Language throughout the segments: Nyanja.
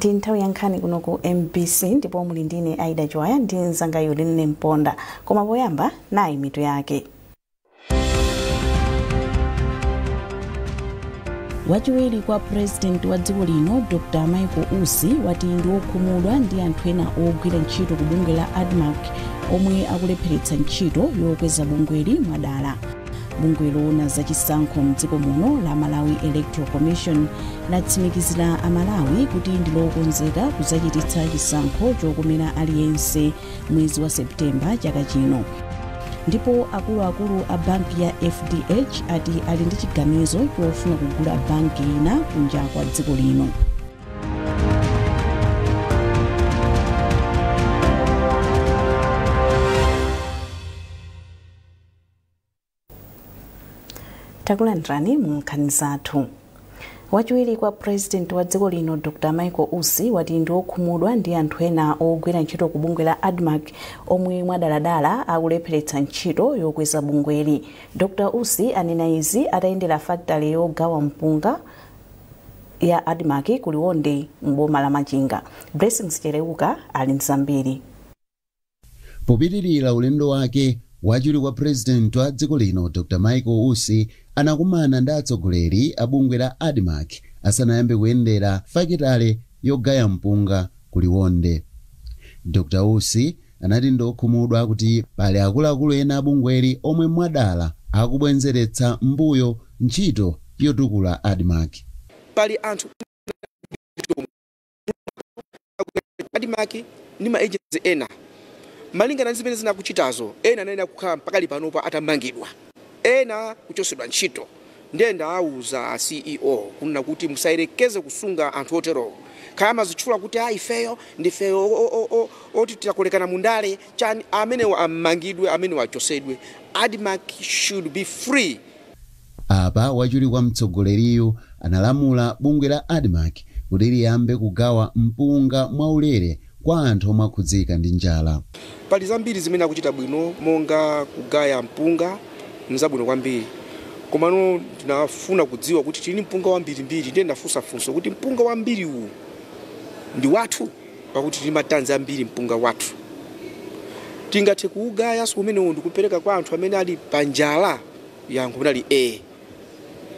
Ndi nthawi yankhani kuno ku MBC ndipo muli ndine Aida Joya ndi nzanga Yoline Mponda. Koma poyamba nayi mitu yake. Wachiwiri kwa president wa dziko lino Dr. Michael Usi wati ndi okhumudwa ndi anthu ena ogwira ntchito ku bungwe la ADMAC omwe akulepheretsa ntchito yokweza bungweli mwadala. Bungwe loona zachisankho mdziko muno la Malawi Electoral Commission latsimikizira amalawi kuti ndi lokonzeka kuzachititsa chisankho chokomera aliyense mwezi wa Septemba chaka chino. Ndipo akuluakulu a banki ya FDH ati ali ndi chiganizo chofuna kugula banki ina kunja kwa dziko lino. Takulandirani mu nkhani zathu. Wachiwiri kwa president wa dziko lino Dr. Michael Usi wati ndi okhumudwa ndi anthu ena ogwira ntchito ku bungwe la ADMAC omwe mwadaladala akulepheretsa ntchito yokweza bungweli. Dr. Usi anena izi atayendera factory yogawa mpunga ya ADMAC kuliwonde mboma la Machinga. Blessings Chereuka ali mzambiri. Popitirira ulendo wake, wachiwiri kwa president wa dziko lino Dr. Michael Usi anakumana ndi atsogoleri a bungwe la ADMAC asanayambe kuyendera fakitale yogaya mpunga kuliwonde. Dr. Usi anati ndi okhumudwa kuti pali akuluakulu ena a bungweli omwe mwadala akubwenzeretsa mbuyo ntchito yotukula ADMAC. Pali anthu ADMAC ndi ma agency ena malingana ndi zimene zinakuchitazo ena anena kukhala mpakali panopa atamangidwa, ena kuchosedwa ntchito. Ndenda auza CEO kunena kuti musayerekeze kusunga anthu otero. Kaya mazitchula kuti ifeyo ndifeyo oti titakolekana mundale chani amene amangidwe amene wachosedwe. ADMAC should be free. Apa wachiwiri kwa mtsogoleriyo analamula bungwe la ADMAC kuti liyambe kugawa mpunga mwaulere kwa anthu omwe akhudzika ndi njala. Pali zambiri zimene akuchita bwino monga kugaya mpunga nzabwino kwambiri. Komano tinafuna kudziwa kuti tili mpunga wambirimbiri, ndiye ndafunsafunso kuti mpunga wambiri uwu ndi wathu pakuti tili matanzi ambiri mpunga wathu. Tingathe kuugaya umene ndikupereka kwa anthu amene ali panjala yankho kunali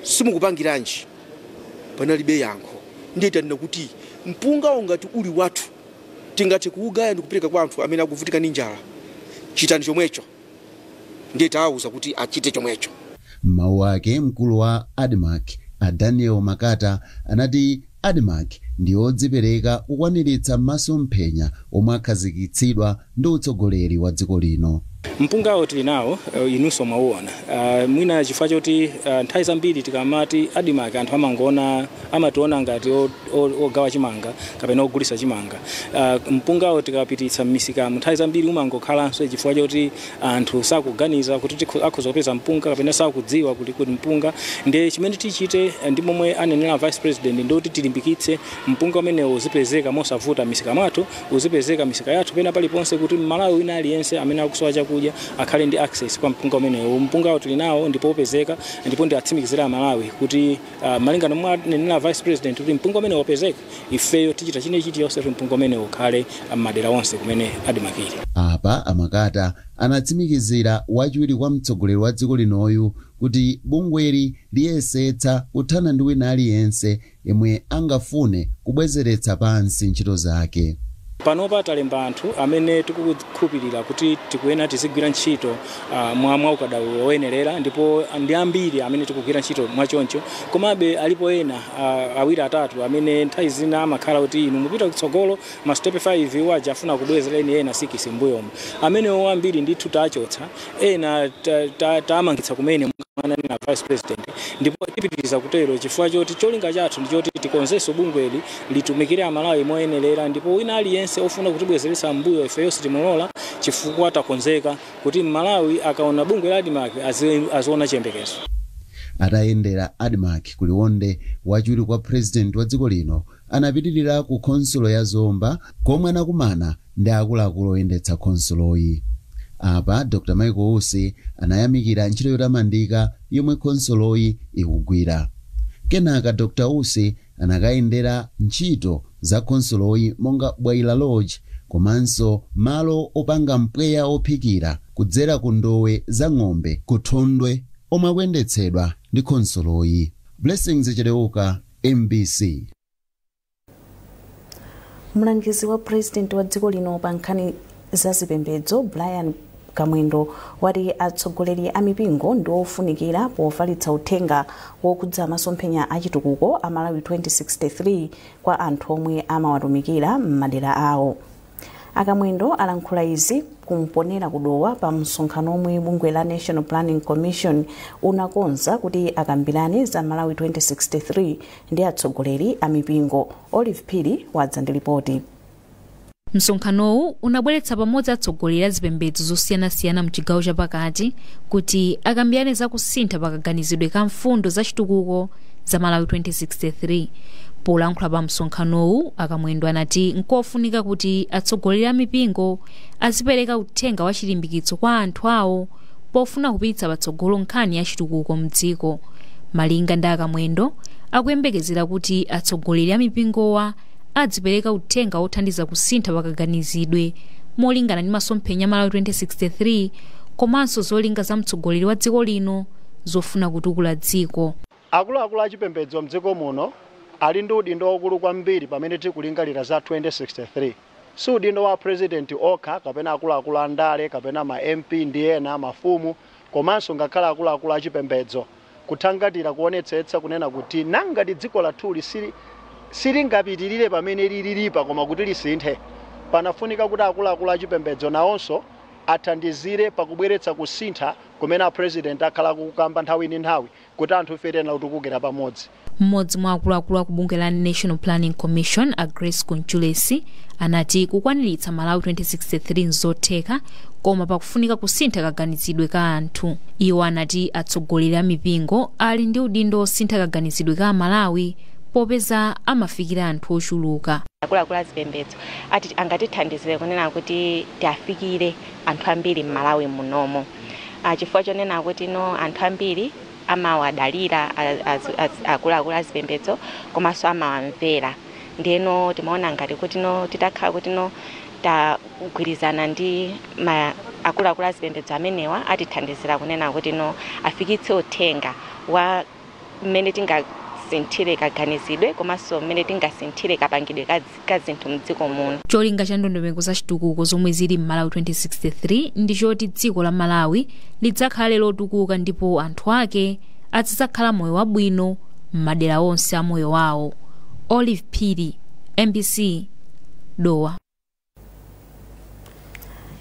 simukupangiranji panalibe yankho. Ndiye tanena kuti mpunga ungati uli wathu tingathe kuugaya ndikupereka kwa anthu amene akuvutika ndi njala, chitani chomwecho. Ndiye tawuza kuti achite chomwecho. Mawu ake mkulu wa ADMAC Daniel Makata anati ADMAC ndi odzipereka kukwaniritsa masomphenya omwe akhazikitsidwa ndi utsogoleri wa dziko lino. Mpunga tili nawo inunso mwauona. Mwina chifukwa choti nthawi zambiri tikamati ADMAC anthu amationa ngati ogawa chimanga kapena ogulitsa chimanga. Mpunga tikapititsa m'misika nthawi zambiri umangokhalanso chifukwa choti anthu sakuganiza kuti akhoza kupeza mpunga kapena sakudziwa kuti mpunga. Ndiye chimene tichite ndi momwe anenera vice president ndoti tilimbikitse mpunga umenewo uzipezeka mosavuta m'misika mwathu, uzipezeka m'misika yathu pena paliponse kuti Malawi wina aliyense amene akusowa chakudya akhale ndi access kwa mpunga umenewo. Mpunga tuli nawo ndipo upezeka ndipo ndi atsimikizira Malawi kuti malingana mwanenera vice president kuti mpunga umenewo upezeka, ifeyo tichita chilichonse yonse kuti mpunga umenewo ukhale madera onse kumene ADMAC ili. Apa Amakata anatsimikizira wachiwiri kwa mtsogoleri wa dziko linoyu kuti bungweli liyesetsa kuthana ndi wina aliyense yemwe angafune kubwezeretsa pansi ntchito zake. Panopa talemba anthu amene tikukhulupirira kuti tikuyena tizigwira ntchito mwa ukadaulo woyenerera, ndipo ndi ambiri amene tikugwira ntchito mwachoncho. Komabe alipo ena awiri atatu amene nthawi zina amakhala kuti inu mupita kutsogolo ma step 5 waja afuna kubwezereni ena 6 mbuyomo. Amene ambiri ndithu tachotsa, ena tamangitsa kumene na vice president. Ndipo tipitiriza kutero chifukwa choti cholinga chathu ndi choti tikonzenso bungweli litumikire Malawi moyenerera, ndipo wina aliyense ofuna kutibwezeretsa mbuyo ifeyo sitimulola chifukwa takonzeka kuti Malawi akaona bungwe la ADMAC aziona chiyembekezo. Atayendera ADMAC kuliwonde, wachiwiri kwa president wa dziko lino anapitirira ku konsolo ya Zomba komwe anakumana ndi akuluakulu oyendetsa konsoloyi. Apa Dr. Michael Usi anayamikira ntchito yotamandika yomwe konsoloyi ikugwira. Kenaka Dr. Usi anakayendera ntchito za konsoloyi monga Bwaila Lodge komanso malo opanga mpweya ophikira kudzera ku ndowe za ng'ombe ku Thondwe omwe akuyendetsedwa ndi konsoloyi. Blessings Chideuka, MBC. Mlangizi wa president wa dziko lino pa nkhani za zipembedzo Brian Kamwendo wati atsogoleri a mipingo ndi ofunikira pofalitsa uthenga wokudza masomphenya achitukuko a Malawi 2063 kwa anthu omwe amawatumikira m'madera awo. Akamwendo alankhula izi kumponera kudowa pa msonkhano omwe bungwe la National Planning Commission unakonza kuti akambirane za Malawi 2063 ndi atsogoleri a mipingo. Olive Phiri wadza ndi ripoti. Msonkhanowu unabweretsa pamodzi atsogoleri a zipembedzo zosiyanasiyana mchigawo chapakati kuti akambirane za kusintha pakaganizidwe ka mfundo za chitukuko za Malawi 2063. Polankhula pa msonkhanowu, Akamwendo anati nkofunika kuti atsogoleri a mipingo azipereka uthenga wa chilimbikitso kwa anthu awo pofuna kupititsa patsogolo nkhani ya chitukuko mdziko. Malinga ndi Akamwendo akuyembekezera kuti atsogoleri a mipingowa adzipereka uthenga othandiza kusintha pakaganizidwe molingana ndi masomphenya Malawi 2063 komanso zolinga za mtsogoleri wa dziko lino zofuna kutukula dziko. Akuluakulu a chipembedzo mdziko muno ali ndi udindo waukulu kwambiri pamene tikulingalira za 2063. Si udindo wa president okha kapena akuluakulu a ndale kapena ma MP ndi ena mafumu komanso ngakhale akuluakulu a chipembedzo kuthangatira kuonetsetsa kunena kuti nangati dziko lathuli silingapitirire pamene lililipa koma kuti lisinthe. Panafunika kuti akuluakulu a chipembedzo nawonso athandizire pakubweretsa kusintha kumene president akhala kukamba nthawi ndi nthawi kuti anthu ferena kutukukira pamodzi. Mmodzi mwa akuluakulu a kubungwe la National Planning Commission a Grace Kunchulesi anati kukwaniritsa Malawi 2063 nzotheka koma pakufunika kusintha kaganizidwe ka anthu. Iwo anati atsogoleri a mipingo ali ndi udindo osintha kaganizidwe ka Malawi popeza amafikira anthu ochuluka. Akuluakulu a zipembedzo ati angatithandizire kunena kuti tiafikire anthu ambiri m'Malawi munomo. Chifukwa chonena kuti anthu ambiri amawadalira akuluakulu a zipembedzo komanso amawamvera. Ndiyeno timaona ngati kuti titakhala kuti tagwirizana ndi akuluakulu a zipembedzo amenewa atithandizira kunena kuti afikitse uthenga wa mmene tingasinthire kaganizidwe komanso mmene tingasinthire kapangidwe ka zinthu mdziko muno. Cholinga cha ndondomeko za chitukuko zomwe zili m'Malawi 2063 ndi choti dziko la Malawi lidzakhale lotukuka ndipo anthu ake azidzakhala moyo wabwino m'madera onse a moyo wawo. Olive Phiri, MBC, Dowa.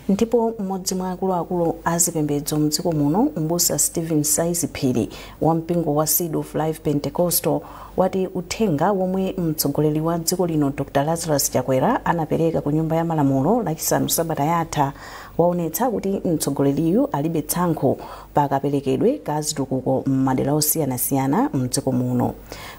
Ndipo mmodzi mwa akuluakulu a zipembedzo mdziko muno Mbusa Stephen Saizi Phiri wa mpingo wa Seed of Life Pentecostal wati uthenga womwe mtsogoleri wa dziko lino Dr. Lazarus Chakwera anapereka ku nyumba ya malamulo lachisanu sabata yatha waonetsa kuti mtsogoleriyu alibe tsankho pakaperekedwe ka zitukuko m'madera osiyanasiyana mdziko muno.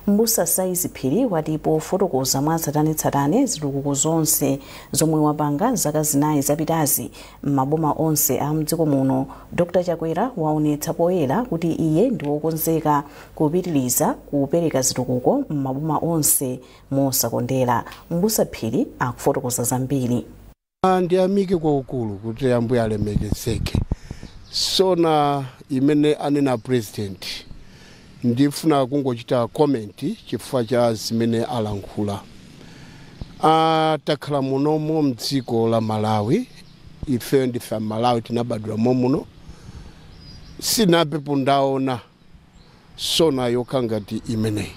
Mbusa Saizi Phiri wati pofotokoza mwa tsatanetsatane zitukuko zonse zomwe wapanga zaka zinayi zapitazi m'maboma onse a mdziko muno, Dr. Chakwera waonetsa poyera kuti iye ndi wokonzeka kupitiriza kupereka zitukuko m'maboma onse mosakondera. Mbusa Phiri akufotokoza zambiri. Ndiyamike kwaukulu kuti Ambuye alemekezeke. Sona imene anena president ndifuna kungochita comment chifukwa cha zimene alankhula. Takhala munomo mdziko la Malawi, ife ndife Malawi tinabadwa muno, sinapepo ndaona sona yokangati imeneyi.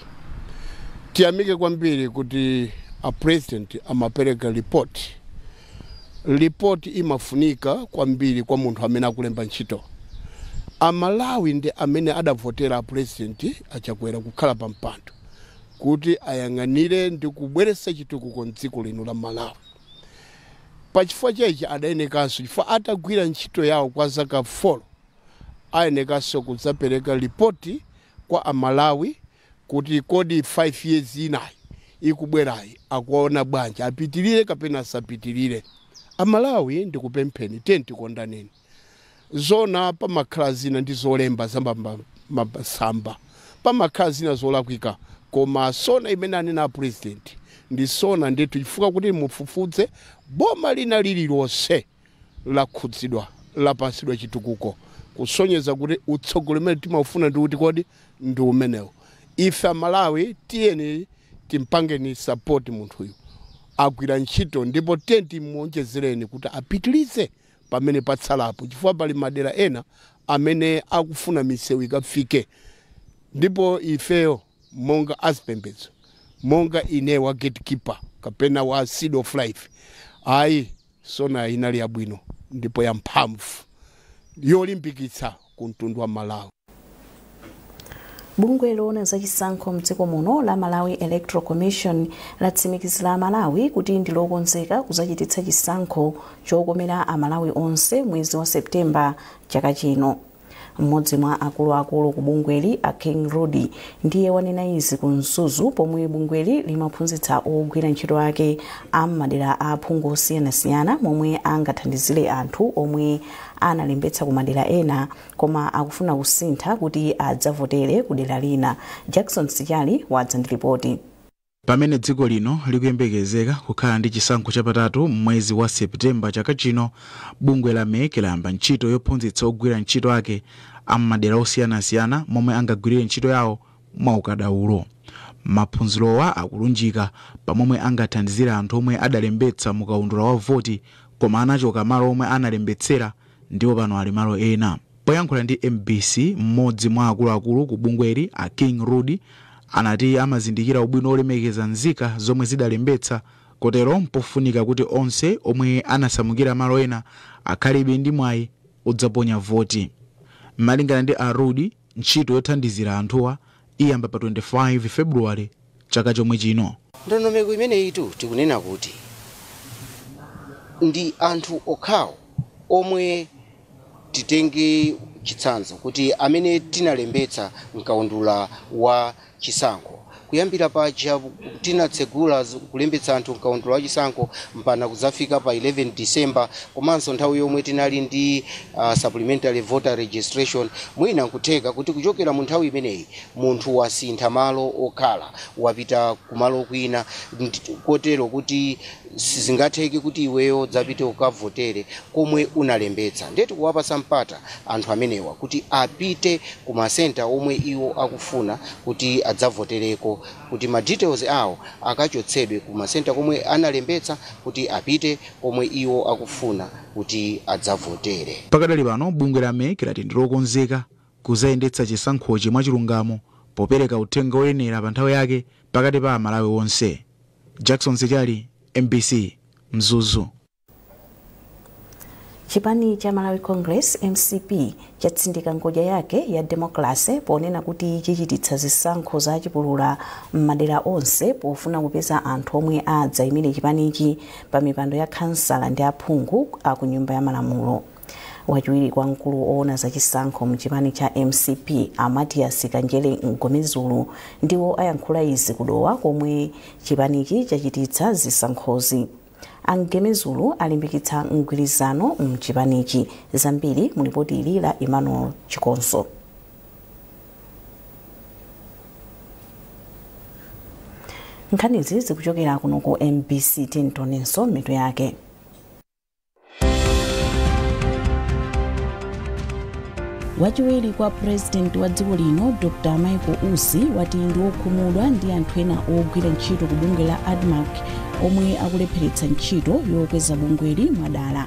Tiyamike kwambiri kuti a president amapereka report imafunika kwambiri kwa munthu amene akulemba ntchito. Amalawi ndi amene adavotera president Chakwera kukhala pa mpando kuti ayang'anire ndi kubweretsa chitukuko m'dziko lino la Malawi. Pachifukwa chechi adayenekanso chifukwa atagwira ntchito yawo kwa zaka 4 ayenekanso kudzapereka ripoti kwa Amalawi kuti kodi 5 years inayi ikubwerayi akuona bwanji apitirire kapena asapitirire. Amalawi ndikupempheni tikondaneni. Zona pamakhala zina ndi zolemba zambamba pamakhala zina zolakwika koma sona imene anena president ndisona ndithu chifukwa kuti mufufudze boma lina lililonse lakhudzidwa lapasidwa chitukuko kusonyeza kuti utsogoleri umene timafuna ndi kuti kodi ndi umenewo. Ife Malawi tiyeni timpangeni support munthuyu agwira ntchito ndipo timuonjezereni kuti apitilize pamene patsalapo chifukwa pali madera ena amene akufuna misewu ikafike. Ndipo ifeyo monga azipembedzo monga ine wa gatekeeper kapena wa seed of life ayi sona inali yabwino ndipo ya mphamvu yolimbikitsa ku mtundu wa Malawi. Bungwe loona za chisankho mdziko muno la Malawi Electoral Commission latsimikizira Malawi kuti ndi lokonzeka kuzachititsa chisankho chokomera Amalawi onse mwezi wa Septemba chaka chino. Mmodzi mwa akuluakulu ku bungweli a King Rudy ndiye wanena izi ku Mzuzu pomwe bungweli limaphunzitsa ogwira ntchito ake ammadera a phungu osiyanasiyana momwe angathandizire anthu omwe analembetsa ku madera ena koma akufuna kusintha kuti adzavotere ku dera lina. Jackson Sichali wadza ndi ripoti. Pamene dziko lino likuyembekezeka kukhala ndi chisankho chapatatu mwezi wa Septemba chaka chino, bungwe la MEC layamba ntchito yophunzitsa ogwira ntchito ake ammadera osiyanasiyana momwe angagwirire ntchito yawo mwaukadaulo. Maphunzirowa akulunjika pamomwe angathandizira anthu omwe adalembetsa mukaundula wa voti koma anachoka malo omwe analembetsera ndipo pano ali malo ena. Poyankhula ndi MBC, mmodzi mwa akuluakulu ku bungweli a King Rudy anati amazindikira ubwino olemekeza nzika zomwe zidalembetsa kotero mpofunika kuti onse omwe anasamukira malo ena akhalibe ndi mwayi odzaponya voti. Malingana ndi a Rudy, ntchito yothandizira anthuwa iyamba pa 25 February chaka chomwe chino. Ndondomeko imene itu tikunena kuti ndi anthu okhawo omwe titenge chitsanzo kuti amene tinalembetsa mkaundula wa chisankho kuyambira paja tinatsegula kulembetsa anthu mkaundula wa chisankho mpaka kuzafika pa 11 December komanso nthawi yomwe tinali ndi supplementary voter registration mwina nkutheka kuti kuchokera mu nthawi imeneyi munthu wasintha malo okhala wapita kumalo kwina kotero kuti sizingatheke kuti iweyo dzapite ukavotere komwe unalembetsa. Ndetu kuwapasa mpata anthu amenewa kuti apite ku masenta omwe iwo akufuna kuti adzavotereko kuti ma details awo akachotsedwe ku masenta komwe analembetsa kuti apite komwe iwo akufuna kuti adzavotere. Pakadali pano bungwe la MEC lati ndilokonzeka kuzayendetsa chisankhochi mwachilungamo popereka uthenga oyenera pa nthawi yake pakati pa Amalawi onse. Jackson Sichali, MBC, Mzuzu. Chipani cha Malawi Congress MCP chatsindika ngodya yake ya demokrasi ponena kuti chichititsa zisankho za chipulula m'madera onse pofuna kupeza anthu omwe adzayimire chipanichi pa mipando ya kansala ndi aphungu aku nyumba ya malamulo. Wachiwiri kwa mkulu oona za chisankho mchipani cha MCP Amatias Kanjele Ngomezulu ndiwo ayankhula izi kudowa komwe chipanichi chachititsa zisankhozi. Angemezulu alimbikitsa mgwirizano mchipanichi. Zambiri mulipoti ili la Emmanuel Chikonso. Nkhanizi zikuchokera kuno ku MBC tintonenso mitu yake. Wachiwiri kwa president wa dziko lino Dr. Michael Usi wati ndi okhumudwa ndi anthu ena ogwira ntchito ku bungwe la ADMARC omwe akulepheretsa ntchito yokweza bungweli mwadala.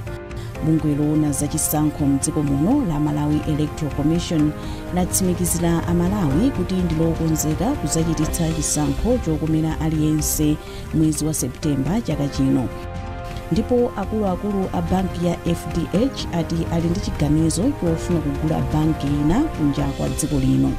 Bungwe loona za chisankho mdziko muno la Malawi Electoral Commission latsimikizira Amalawi kuti ndi lokonzeka kuzachititsa chisankho chokomera aliyense mwezi wa Septemba chaka chino. Ndipo akuluakulu a banki ya FDH ati ali ndi chiganizo chofuna kugula banki ina kunja kwa dziko lino.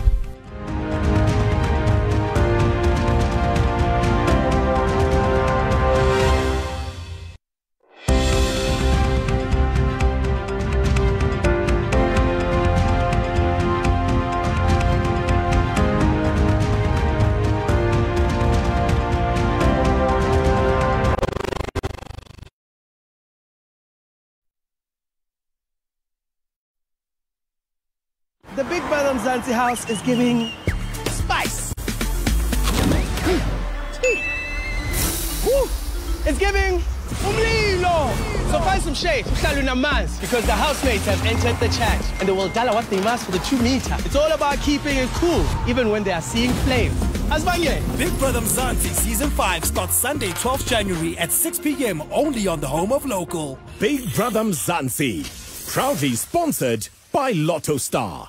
The Big Brother Mzansi house is giving spice. It's giving umlilo. So find some shade, because the housemates have entered the chat and they will tell what they must for the 2 meter. It's all about keeping it cool, even when they are seeing flames. Big Brother Mzansi Season 5 starts Sunday, 12th January at 6 p.m. only on the home of local. Big Brother Mzansi, proudly sponsored by Lotto Star.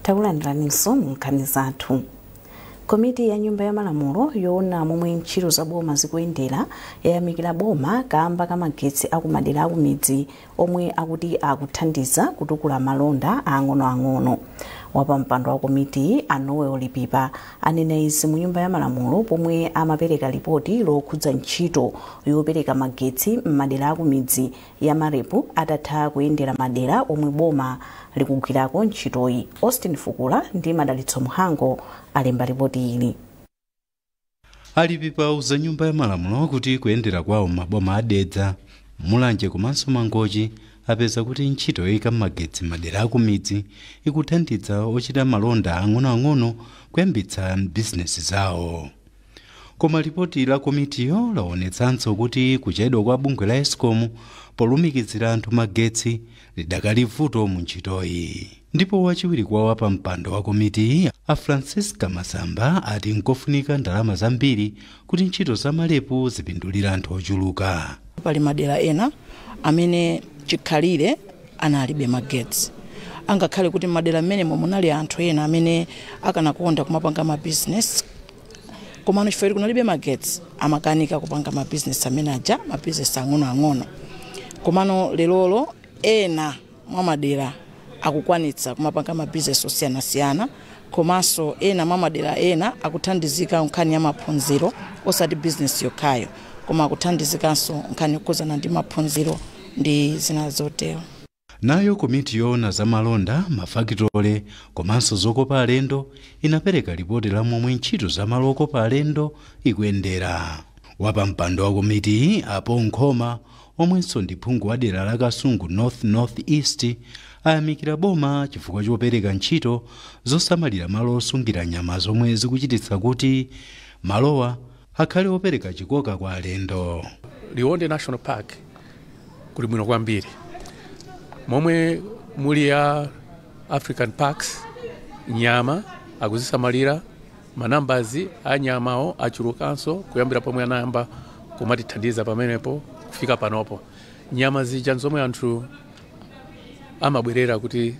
Takulandiranso nkhani zathu. Komiti ya nyumba ya malamulo yoona momwe ntchito za boma zikuyendera yayamikira boma kamba kamagetsi akumadera akumidzi omwe akuti akuthandiza kutukula malonda ang'onoang'ono. Wapampando wa komiti Anowe Olipipa anena izi mu nyumba ya malamulo pomwe amapereka ripoti lokhudza ntchito yopereka magetsi m'madera akumidzi ya marepu atatha kuyendera madera omwe boma likugwirako ntchitoyi. Austin Fukula ndi Madalitso Muhango alemba ripoti ili. Alipipa uza nyumba ya malamulo kuti kuyendera kwawo maboma adedza Mulanje komanso Mangochi apeza kuti ntchito yoyika magetsi madera akumidzi ikuthandiza ochita malonda ang'onoang'ono kuyambitsa bizinesi zawo. Koma ripoti la komitiyo laonetsanso kuti kuchedwa kwa bungwe la Eskom polumikizira anthu magetsi lidakali vuto mu ntchitoyi. Ndipo wachiwiri kwa wapa mpando wa komiti a Francisca Masamba ati nkofunika ndalama zambiri kuti ntchito za malepu zipindulira anthu ochuluka. Pali madera ena amene chikhalire analibe magetsi. Angakhale kuti madera amene munali anthu ena amene akanakonda kumapanga ma business komano chifukwa kunalibe magetsi amakanika kupanga ma business amene aja ma business ang'onoang'ono. Komano lelolo ena mwa madera akukwanitsa kumapanga ma business osiyanasiyana komanso ena mwa madera ena akuthandizika nkhani ya maphunziro osati business yokhayo koma akuthandizikanso nkhani yokhuzana ndi maphunziro ndi zina zotero. Nayo komiti yoona za malonda mafakitole komanso zokopa alendo inapereka ripoti la momwe ntchito za malo okopa alendo ikuyendera. Wapa mpando wa komiti apo Nkhoma omwenso ndi phungu wa dera la Kasungu North-East ayamikira boma chifukwa chopereka ntchito zosamalira malo osungira nyama zomwe zikuchititsa kuti malowa akhale opereka chikoka kwa alendo. Liwonde National Park kuli bwino kwambiri. Momwe muli ya African Parks nyama akuzisamalira manambazi anyamawo achulukanso kuyambira pomwe anayamba kumatithandiza pamenepo kufika panopo. Nyama zija zomwe anthu amabwerera kuti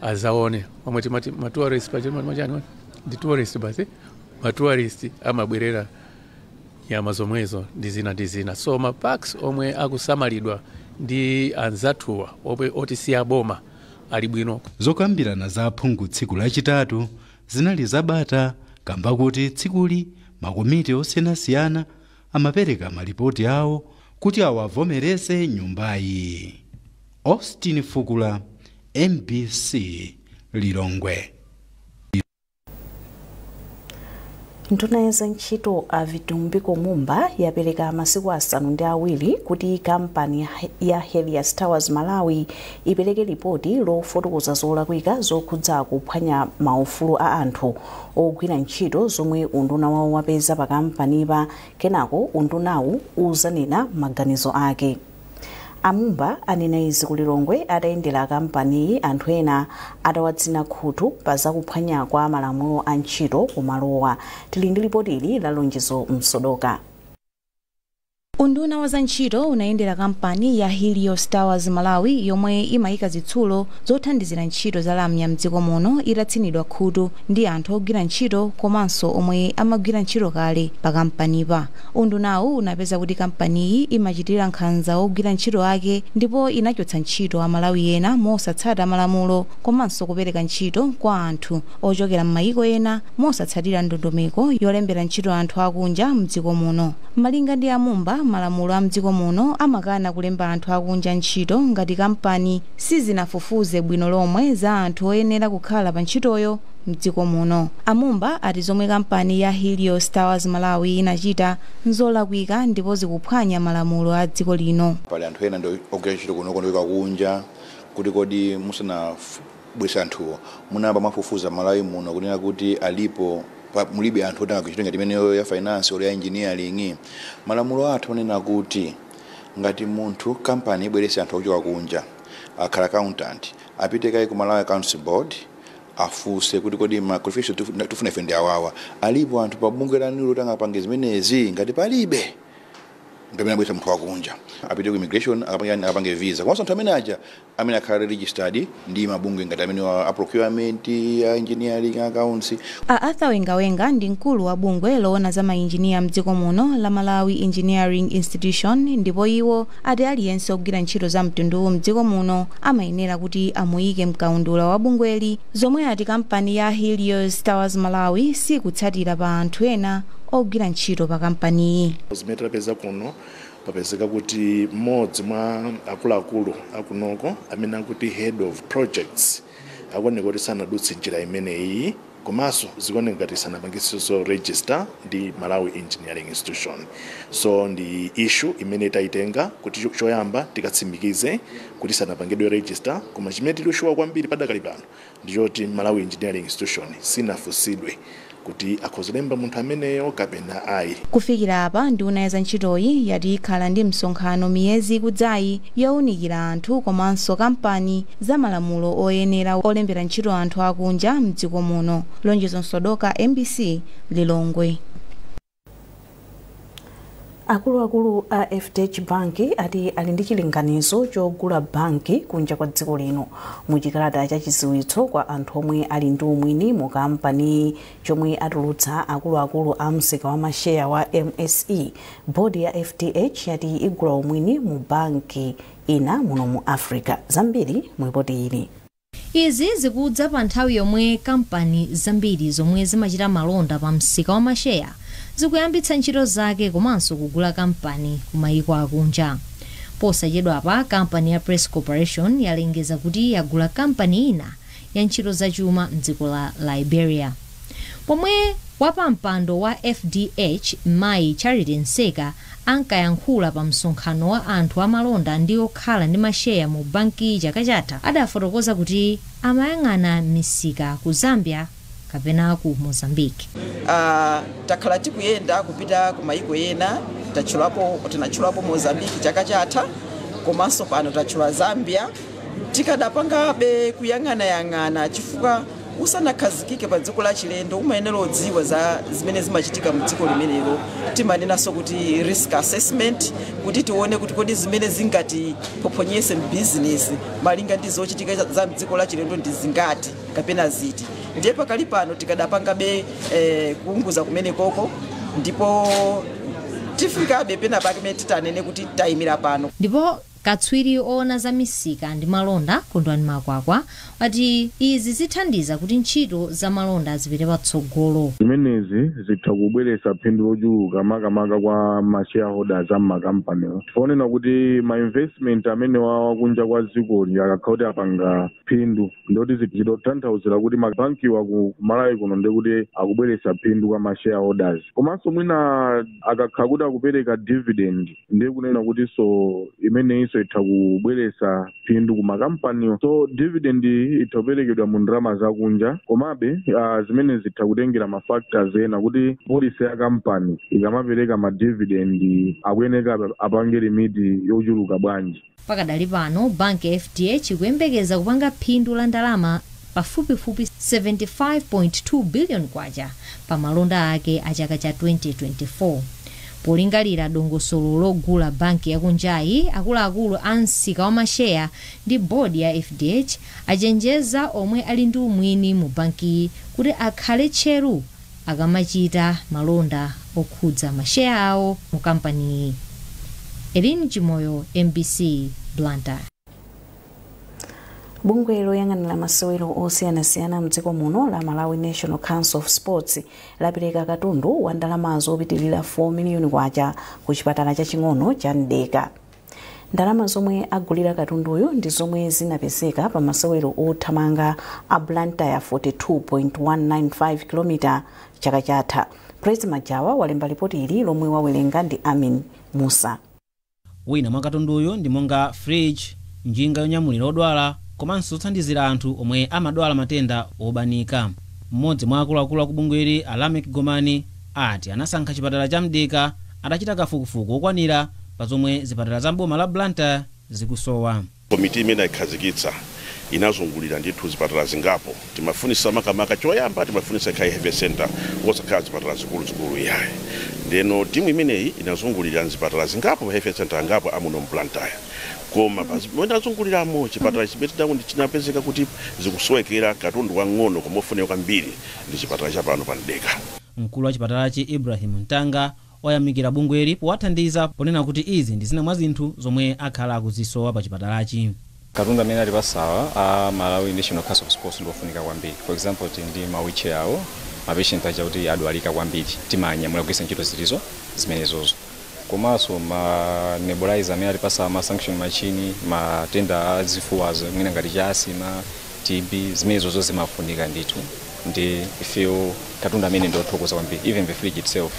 azaone omwe timati matourist pachimajani ndi tourist basi matourist amabwerera nyama zomwezo ndi zina. So ma parks omwe akusamalidwa ndi anzathuwa omwe otisiya boma ali bwino. Zokambirana za phungu tsiku lachitatu zinali zabata kamba kuti tsikuli makomiti osiyanasiyana amapereka malipoti awo kuti awavomereze nyumbayi. Austin Fukula, MBC, Lilongwe. Nduna ya ntchito a Vitumbiko Mumba yapereka masiku 7 kuti kampani ya Helios Towers Malawi ipereke ripoti lofotokoza zolakwika zokhudza kuphwanya maufulu a anthu ogwira ntchito zomwe unduna wawo wapeza pa kampanipa kenako undunawu uzanena maganizo ake. Amumba anena izi ku Lilongwe atayendera kampani anthu ena atawatsina khutu pa zakuphwanya kwa malamulo a ntchito kumalowa. Tili ndi ripoti ili la Lonjezo Msodoka. Unduna wa ntchito unayendera kampani ya Helios Towers Malawi yomwe imayika zitsulo zothandizira ntchito za lamya mdziko muno itatsinidwa khutu ndi anthu ogwira ntchito komanso omwe amagwira ntchito kale pa kampanipa. Undunawu unapeza kuti kampaniyi imachitira nkhanza ogwira ntchito ake ndipo inachotsa ntchito a Malawi ena mosatsata malamulo komanso kupereka ntchito kwa anthu ochokera m'mayiko ena mosatsatira ndondomeko yolembera ntchito anthu akunja mdziko muno. Malinga ndi Amumba malamulo a mdziko muno amakana kulemba anthu akunja ntchito ngati kampani sizinafufuze bwino lomwe za anthu oyenera kukhala pa ntchitoyo mdziko muno. Amumba ati zomwe kampani ya Helios Towers Malawi inachita nzolakwika ndipo zikuphwanya malamulo a dziko lino. Pali anthu ena ndio ogwira ntchito kuno kunja kuti kodi musanabwesa anthuwo munayamba mwafufuza Malawi muno kunena kuti alipo mulibe anthu otanga kuchita ngati imeneyo ya finance or ya engineering. Malamulo athu anena kuti ngati munthu kampani ibwerese anthu okuchoka kunja akhala accountant apite kai ku Malawi Accounts Board afuse kuti kodi ma qualification tufuna ife ndi awawa alipo anthu pa bungwe la nilo tanga pange zimenezi ngati palibe ndimene bwesa muthu wakunja apite ku immigration apange visa komanso anthu amene aja amene akhala registered ndi mabungwe ngati amene a procurement ya engineering accounts. Arthur Wengawenga ndi mkulu wa bungwe loona za mainjiniya mdziko muno la Malawi Engineering Institution, ndipo iwo ati aliyense ogwira ntchito za mtundu mdziko muno amayenera kuti amuyike mkaundula wa bungweli, zomwe ati kampani ya Helios Towers Malawi sikutsatira pa anthu ena ogwira ntchito pa kampaniyi. Zimetapeza kuno papezeka kuti mmodzi mwa akuluakulu akunoko amene akuti head of projects akuoneka kuti sanadutse njira imeneyi komanso zikuoneka ngati sanapangisenso register ndi Malawi Engineering Institution. So ndi issue imene taitenga kuti choyamba tikatsimikize kuti sanapangidwe register, koma chimene tilushuwa kwambiri padakali pano ndichoti Malawi Engineering Institution sinafusidwe kuti akhozolemba munthu ameneyo kapena ayi. Kufikira apa nduna ya ntchitoyi yati ikhala ndi msonkhano miyezi ikudzayi yowunikira anthu komanso kampani za malamulo oyenera olembera ntchito anthu akunja mdziko muno. Lonjezo Sodoka, MBC, Lilongwe. Akuluakulu a FDH Bank ati ali ndi chilinganizo chogula banki kunja kwa dziko lino muchikalata cha chidziwitso kwa anthu omwe ali ndi umwini mu kampani chomwe atulutsa akuluakulu a msika wa masheya wa MSE. Bodi ya FDH yati igula umwini mu banki ina muno mu Africa. Zambiri mu ripoti ili. Izi zikudza pa nthawi yomwe kampani zambiri zomwe zimachita malonda pa msika wa masheya zikuyambitsa ntchito zake komanso kugula kampani ku mayiko akunja. Posachedwa pa kampani ya Press Corporation yalengeza kuti yagula kampani ina ya ntchito zachuma mdziko la Liberia. Pomwe wapampando wa FDH Mai Charity Nseka ankayankhula pa msonkhano wa anthu amalonda ndi okhala ndi masheya mu banki chaka chatha, adafotokoza kuti amayang'ana misika ku Zambia kapena ku Mozambique. Takhala tikuyenda kupita ku mayiko ena, tinachulapo Mozambique chaka chatha, komanso pano tachula Zambia. Tikadapangabe kuyang'ana chifukwa usanakhazikike pa dziko la chilendo umayenera odziwa za zimene zimachitika mu dziko limenelo. Timanenanso kuti risk assessment kuti tione kuti kodi zimene zingati pophonyese business malinga ndi zochitika za dziko la chilendo ndi zingati kapena ziti. Ndiye pakali pano tikadapangabe kuunguza kumene koko ndipo tifikabe pena pake titanene kuti tayimira pano. Ndipo katswiri ona za misika ndi malonda Kondwani Makwakwa ati izi zithandiza kuti ntchito za malonda zipite patsogolo. Zimenezi zitha kubweretsa phindu lochuluka makamaka kwa ma-shareholders a makampaniwo. Tifonena kuti ma-investment amene wakunja kwa dzikoli akakhala kuti apanga phindu ndoti zitotanthauzira kuti mabankiwa ku Malawi kuno ndi kuti akubweretsa phindu kwa ma-shareholders. Komanso mwina akakhala kuti akupereka dividend ndiye kunena kuti so imeneyi itha kubweretsa phindu ku makampaniwo. So dividend itoperekedwa mu ndalama zakunja, komabe zimene zitha kutengera ma factors ena kuti policy ya kampani ikamapereka ma dividend akuyeneka apange limiti yochuluka bwanji. Pakadali pano banki FDH ikuyembekeza kupanga phindu la ndalama pafupifupi 75.2 billion kwacha pa malonda ake a chaka cha 2024. Polingalira dongosolo logula banki yakunjayi, akuluakulu a msika wa masheya ndi bodi ya FDH achenjeza omwe ali ndi umwini mu banki kuti akhale tcheru akamachita malonda okhudza masheya awo mu kampaniyi. Elini Chimoyo, MBC, Blantyre. Bungwe loyang'anira masewero osiyanasiyana mdziko muno la Malawi National Council of Sports lapereka katundu wa ndalama zopitilira 4 miliyoni kwacha ku chipatala chaching'ono cha Ndeka. Ndalama zomwe agulira katunduyo ndi zomwe zinapezeka pa masewero othamanga a Blantyre 42.195 km chaka chatha. Praise Majawa walemba ripoti ili lomwe wawerenga ndi Amin Musa. Wina mwa katunduyo ndi monga fridge, njinga yonyamulira odwala komanso kuthandizira anthu omwe amadwala matenda obanika. Mmodzi mwa akuluakulu a kubungweri Alamek Gomani ati anasankha chipatala cha Mdeka adachita kafukufuku okwanira pa zomwe zipatala za boma la Blantyre zikusowa. Komiti imene ikhazikitsa inazungulira ndithu zipatala zingapo. Timafunisa makamaka choyamba timafunisa Kai Health Center osakhala zipatala zikulu yaye. Ndeno timu imeneyi inazungulira zipatala zingapo Health Center ngapo amuno Blantyre. Koma pamene azunguliramo chipatala chimene ndi chinapezeka kuti zikusowekera katundu wang'ono komofunika kwambiri ndi chipatala cha pano pa Ndeka. Mkulu wa chipatalachi Ibrahim Ntanga oyamikira bungweri powathandiza ponena kuti izi ndi zina mwa zinthu zomwe akhala akuzisowa pa chipatalachi. Katundu amene ali pasawa a Malawi National Council of Sports ndofunika kwambiri. For example, ndi ma wheelchair awo mapatient aja kuti adwalika kwambiri timanyamula kugwiritsa ntchito zilizo zimenezozo. Komanso ma nebulizer amene ali pasawa ma sanction machine matenda azifuwazo mwina ngati cha asima TB zimenezozo zimafunika ndithu. Ndi ifeyo katundu amene ndothokoza kwambiri. Even the fridge itself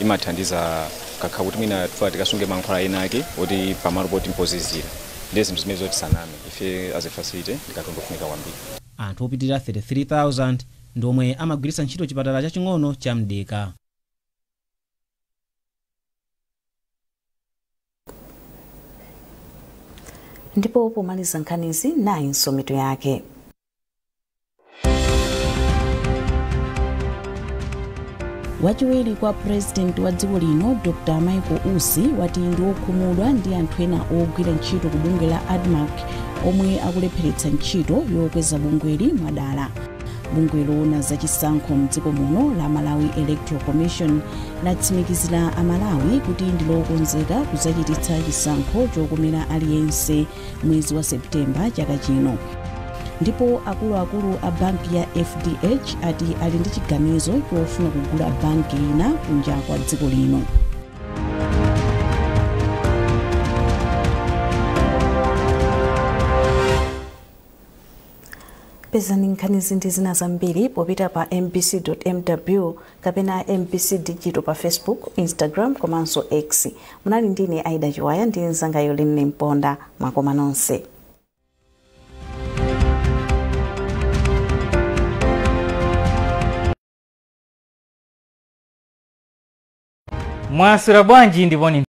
imathandiza kakha kuti mwina tikasunge mankhwala ena ake kuti pamalo poti mpozizira. Ndezi mzimezo tisaname ife as a facility ndikatundu kufunika kwambiri. Anthu opitirira 33,000 ndomwe amagwiritsa ntchito chipatala chaching'ono cha Mdeka. Ndipo pomaliza nkhanizi nayi nsometo yake. Wachiwiri kwa president wa dziko lino Dr. Michael Usi wati ndi okhumudwa ndi anthu ena ogwira ntchito ku bungwe la ADMAC omwe akulepheretsa ntchito yokweza bungweli mwadala. Bungwe loona zachisankho mdziko muno la Malawi Electoral Commission latsimikizira Amalawi kuti ndi lokonzeka kuzachititsa chisankho chokomera aliyense mwezi wa Septemba chaka chino. Ndipo akuluakulu a banki ya FDH ati ali ndi chiganizo chofuna kugula banki ina kunja kwa dziko lino. Pezani nkhanizi ndi zina zambiri popita pa mbc.mw kapena MBC Digital pa Facebook, Instagram komanso X. Munali ndine Aida Chiwaya ndi nzanga Yoline Mponda. Mwakoma nonse. Mwasura bwanji ndivoni